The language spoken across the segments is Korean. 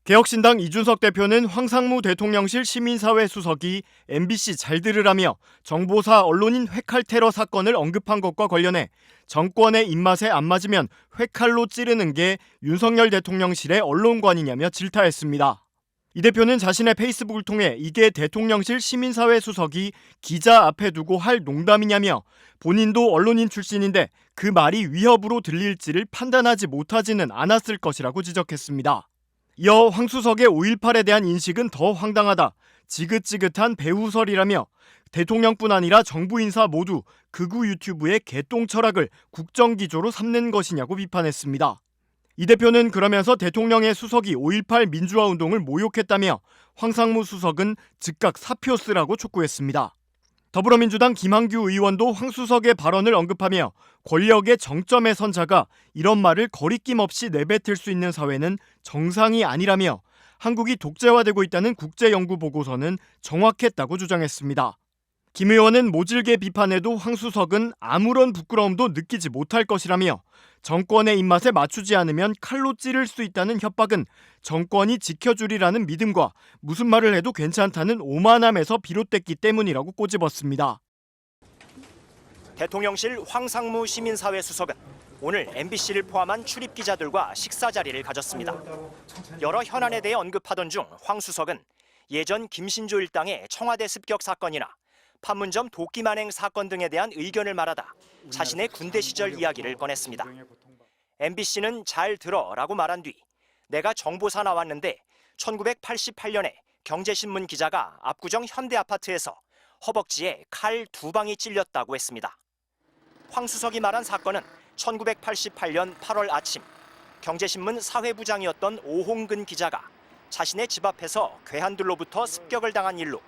개혁신당 이준석 대표는 황상무 대통령실 시민사회 수석이 MBC 잘 들으라며 정보사 언론인 회칼 테러 사건을 언급한 것과 관련해 정권의 입맛에 안 맞으면 회칼로 찌르는 게 윤석열 대통령실의 언론관이냐며 질타했습니다. 이 대표는 자신의 페이스북을 통해 이게 대통령실 시민사회 수석이 기자 앞에 두고 할 농담이냐며 본인도 언론인 출신인데 그 말이 위협으로 들릴지를 판단하지 못하지는 않았을 것이라고 지적했습니다. 이어 황 수석의 5.18에 대한 인식은 더 황당하다. 지긋지긋한 배후설이라며 대통령뿐 아니라 정부 인사 모두 극우 유튜브의 개똥 철학을 국정기조로 삼는 것이냐고 비판했습니다. 이 대표는 그러면서 대통령의 수석이 5.18 민주화운동을 모욕했다며 황상무 수석은 즉각 사표 쓰라고 촉구했습니다. 더불어민주당 김한규 의원도 황 수석의 발언을 언급하며 권력의 정점에 선 자가 이런 말을 거리낌 없이 내뱉을 수 있는 사회는 정상이 아니라며 한국이 독재화되고 있다는 국제연구보고서는 정확했다고 주장했습니다. 김 의원은 모질게 비판해도 황 수석은 아무런 부끄러움도 느끼지 못할 것이라며 정권의 입맛에 맞추지 않으면 칼로 찌를 수 있다는 협박은 정권이 지켜주리라는 믿음과 무슨 말을 해도 괜찮다는 오만함에서 비롯됐기 때문이라고 꼬집었습니다. 대통령실 황상무 시민사회 수석은 오늘 MBC를 포함한 출입 기자들과 식사 자리를 가졌습니다. 여러 현안에 대해 언급하던 중 황 수석은 예전 김신조 일당의 청와대 습격 사건이나 판문점 도끼 만행 사건 등에 대한 의견을 말하다 자신의 군대 시절 이야기를 꺼냈습니다. MBC는 잘 들어라고 말한 뒤 내가 정보사 나왔는데 1988년에 경제신문 기자가 압구정 현대아파트에서 허벅지에 칼 2방이 찔렸다고 했습니다. 황 수석이 말한 사건은 1988년 8월 아침 경제신문 사회부장이었던 오홍근 기자가 자신의 집 앞에서 괴한들로부터 습격을 당한 일로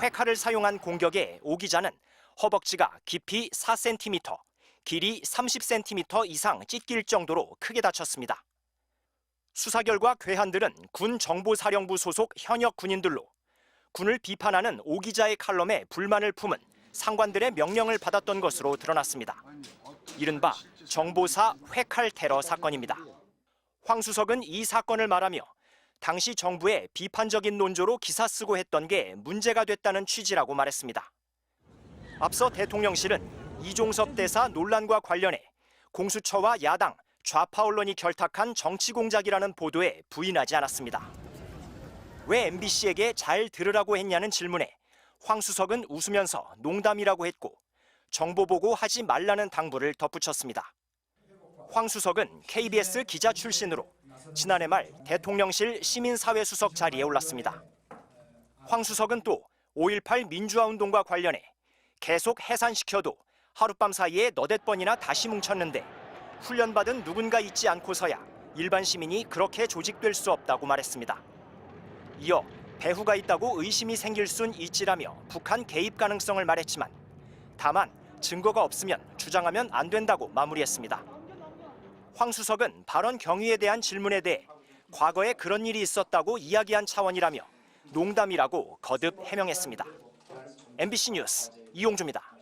회칼을 사용한 공격에 오 기자는 허벅지가 깊이 4cm, 길이 30cm 이상 찢길 정도로 크게 다쳤습니다. 수사 결과 괴한들은 군 정보사령부 소속 현역 군인들로 군을 비판하는 오 기자의 칼럼에 불만을 품은 상관들의 명령을 받았던 것으로 드러났습니다. 이른바 정보사 회칼 테러 사건입니다. 황 수석은 이 사건을 말하며 당시 정부의 비판적인 논조로 기사 쓰고 했던 게 문제가 됐다는 취지라고 말했습니다. 앞서 대통령실은 이종섭 대사 논란과 관련해 공수처와 야당, 좌파 언론이 결탁한 정치 공작이라는 보도에 부인하지 않았습니다. 왜 MBC에게 잘 들으라고 했냐는 질문에 황 수석은 웃으면서 농담이라고 했고 정보 보고 하지 말라는 당부를 덧붙였습니다. 황 수석은 KBS 기자 출신으로 지난해 말 대통령실 시민사회수석 자리에 올랐습니다. 황 수석은 또 5.18 민주화운동과 관련해 계속 해산시켜도 하룻밤 사이에 너댓 번이나 다시 뭉쳤는데 훈련받은 누군가 있지 않고서야 일반 시민이 그렇게 조직될 수 없다고 말했습니다. 이어 배후가 있다고 의심이 생길 순 있지라며 북한 개입 가능성을 말했지만 다만 증거가 없으면 주장하면 안 된다고 마무리했습니다. 황 수석은 발언 경위에 대한 질문에 대해 과거에 그런 일이 있었다고 이야기한 차원이라며 농담이라고 거듭 해명했습니다. MBC 뉴스 이용주입니다.